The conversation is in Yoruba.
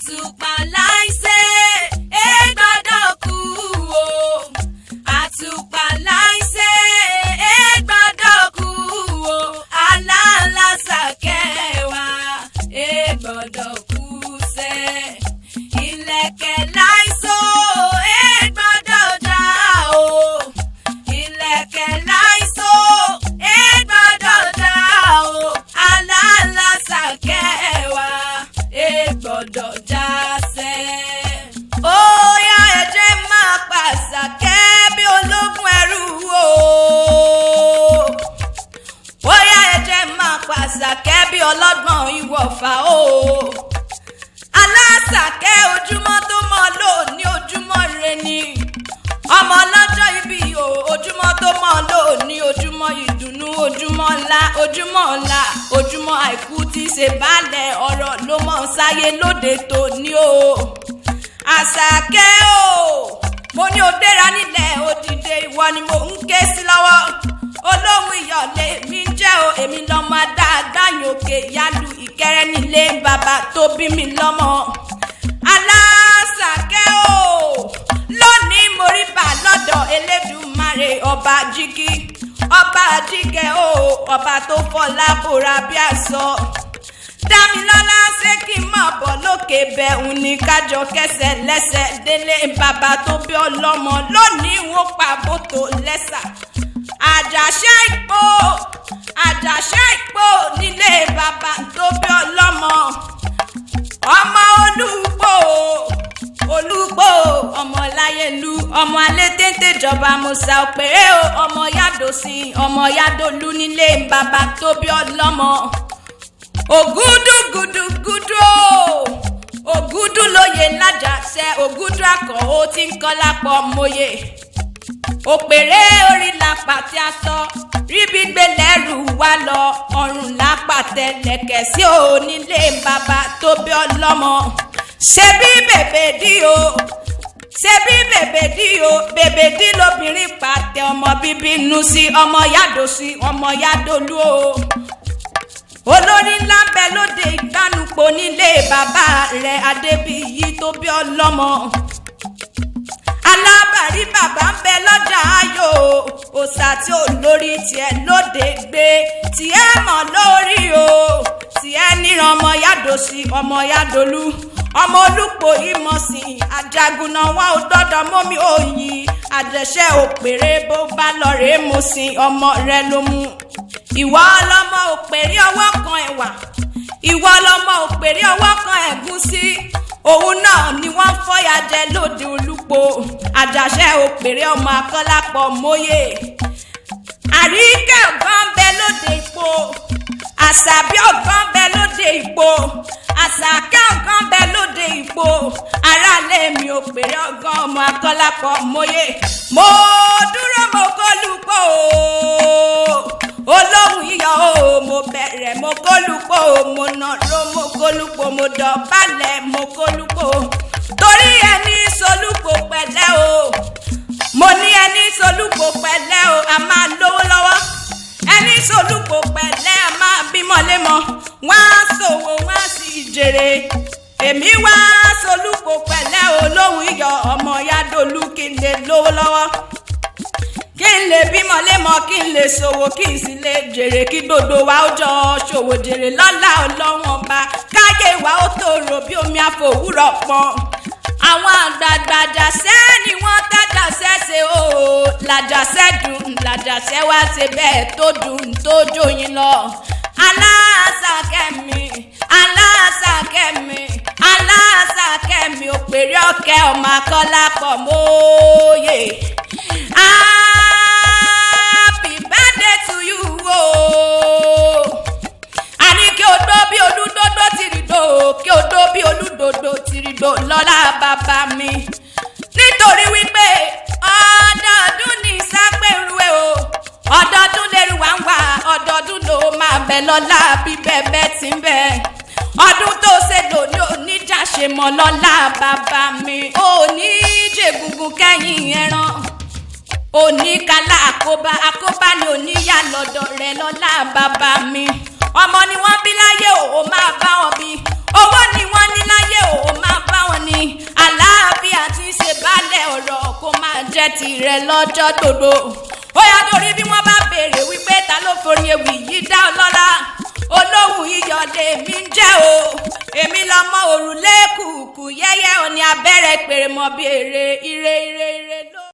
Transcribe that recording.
àtùpà láìsè é gbọ́dọ̀ kú o. àtùpà láìsè é gbọ́dọ̀ kú o. alálàsàkẹ́ wa é gbọ́dọ̀ kú sẹ́. ìlẹ̀kẹ̀ láìsò é gbọ́dọ̀ já o. ìlẹ̀kẹ̀ láìsò é gbọ́dọ̀ já o. alálàsàkẹ́ wa é gbọ́dọ̀ já sẹ́. ó yá ẹ jẹ́ máa pàṣàkẹ́ bí ológun ẹrú o. ó yá ẹ jẹ́ máa pàṣàkẹ́ bí ọlọ́gbọ́n ìwọ̀fà o. alásàkẹ́ ojúmọ́ tó mọ́ lò ní ojúmọ́ re ni. ọmọ ọlọ́jọ́ ibi o ojúmọ́ tó mọ́ lò ní ojúmọ́ ìdùnnú ojúmọ́ ńlá ojúmọ́ ńlá ojúmọ́ àìkú tí ṣe baálẹ̀ ọ̀rọ̀ ló mọ̀ sáyé lóde tòní o. àṣàkẹ́ o mo ní o dẹ́ra nílẹ̀ òdìdé ìwọ ni mo ń ké sí lọ́wọ́. olóhùn ìyọ̀lẹ̀ mi ń jẹ́ o èmi lọ́mọ dáadáyìn òkè ìyálù ìkẹrẹ́ nílé bàbá tó bí mi lọ́mọ. alásàkẹ́ o lónìí mo rí bà lọ́dọ̀ Elédùmarè ọba jígí ọba jígẹ̀ o ọba tó fọlá bòrà bí aṣọ. Dámilọ́lá ṣé kí n máa bọ̀ lókè bẹ̀hùn ní kájọ kẹsẹ̀ lẹ́sẹ̀ délé bàbá tó bí ọlọ́mọ lónìí wọ́n pa bòtò lẹ́sà. àjàṣà ìpò nílé bàbá tó bí ọlọ́mọ. ọmọ olúgbò ọmọ láyélú ọmọ alẹ́ téńté jọba musa òpèrè o ọmọ yádòsí ọmọ yádòlú nílé bàbá tó bí ọlọ́mọ. ògúdù gùdùgùdù ògúdù lóye lájàṣẹ ògúdù àkọ́ ó ti ń kọ́ lápọ̀ mọ́yè. òpèrè orí lápá tí a sọ ríbi gbẹlẹ́rù wá lọ ọrùn lápá tẹlẹ̀kẹ̀ sí onílé bàbá tó bí ọlọ́mọ. ṣebí bèbèdí o bèbèdí lóbìnrin pàtẹ ọmọ bíbí inú sí ọmọ yádòsí ọmọ yádòlú o. olórí ńlá ń bẹ lóde ìgbànúpọ̀ nílé bàbá rẹ̀ adébíyí tó bí ọlọ́mọ. alábàárí bàbá ń bẹ lọ́jà ayò òòṣà tí ò lórí tiẹ̀ lóde gbé tiẹ̀ mọ̀ lórí o. tiẹ̀ níran ọmọ yádòsí ọmọ yádòlú ọmọ olùpọ̀ ìmọ̀sìn ajagunà wa ò dọ́dọ̀ mọ́mí òyìn àdẹ̀ṣẹ́ òpèrè bó bá lọ rèé mo sin ọmọ rẹ ló mú. ìwọ ọlọ́mọ òpèrè ọwọ́ kan ẹ̀wà ìwọ ọlọ́mọ òpèrè ọwọ́ kan ẹ̀gúsí òun náà ni wọ́n fọ́yà jẹ lóde olùpọ̀ àjàṣẹ́ òpèrè ọmọ akọ́lápọ̀ mọ́yè. àríkẹ́ ọ̀gán bẹ lóde ipò àṣàbí ọ̀gán bẹ lóde ipò àṣàkẹ́ ọ̀gán bẹ lóde ipò aráalé mi òpèrè ọ̀gán ọmọ akọ́lápọ̀ mọ́yè. mo dúró mo kólùpọ̀ olóhùn iyọ̀ o mo bẹ̀rẹ̀ mo kólùpọ̀ mo nàró mo kólùpọ̀ mo dọ̀bálẹ̀ mo kólùpọ̀ torí ẹni solúpọ̀ pẹ̀lẹ́ o. mo ní ẹni solúpọ̀ pẹ̀lẹ́ o a máa lówó lọ́wọ́ ẹni solúpọ̀ pẹ̀lẹ́ a máa bímọ lémọ wọ́n á ṣòwò wọ́n á sì jèrè. èmi wá solúpọ̀ pẹ̀lẹ́ olóhùn iyọ̀ ọmọ yádòlú kí n lè lówó lọ́wọ́ kí n lè bímọ lémọ kí n lè ṣòwò kí n sì lè jèrè kí gbogbo wa ó jọ ṣòwò jèrè lọ́lá ọlọ́wọ́n ọba káyé wa ó tòrò bí omi àfòwúrọ̀ pọn. àwọn àgbààgbà àjàṣẹ́ ni wọ́n tàjàṣẹ́ ṣe o làjàṣẹ́ dùn làjàṣẹ́ wá ṣe bẹ́ẹ̀ tó dùn tó jòyìn lọ. alásàkẹ́mi òpèrè ọ̀kẹ́ ọmọ akọ́lápọ̀ mọ́yè. Happy birthday to you o. àní kí o dó bí olúdódó tìrìdò kí o dó bí olúdòdó tìrìdò lọ́lá bàbá mi. nítorí wípé ọdọọdún ní sápẹ́rù ẹ̀ o ọdọọdún lẹ́rù wá ń wá ọdọọdún ló máa bẹ̀ lọ́lá bí bẹ́ẹ̀ tí ń bẹ̀. ọdún tó ṣe lò ní oníjàṣe mọ́ lọ́lá bàbá mi òní jẹ̀gùngùn kẹ́yìn ẹran oníkàlà àkóbá ni oníyà lọ́dọ̀ rẹ̀ lọ́lá bàbá mi. ọmọ ni wọ́n bí láyé o máa bá wọn bí owó ni wọ́n ní láyé o máa jẹ́ tirẹ̀ lọ́jọ́ gbogbo. Ó yá torí bí wọ́n bá béèrè wípé ta ló forin ewì yìí dá ọlọ́lá, olóhùn iyọ̀ lèmi ń jẹ́ o. Èmi lọmọ òrùlé kùkù yẹ́yẹ́ òní abẹ́rẹ́ pèrè mọ́ bí èrè ire ire ire.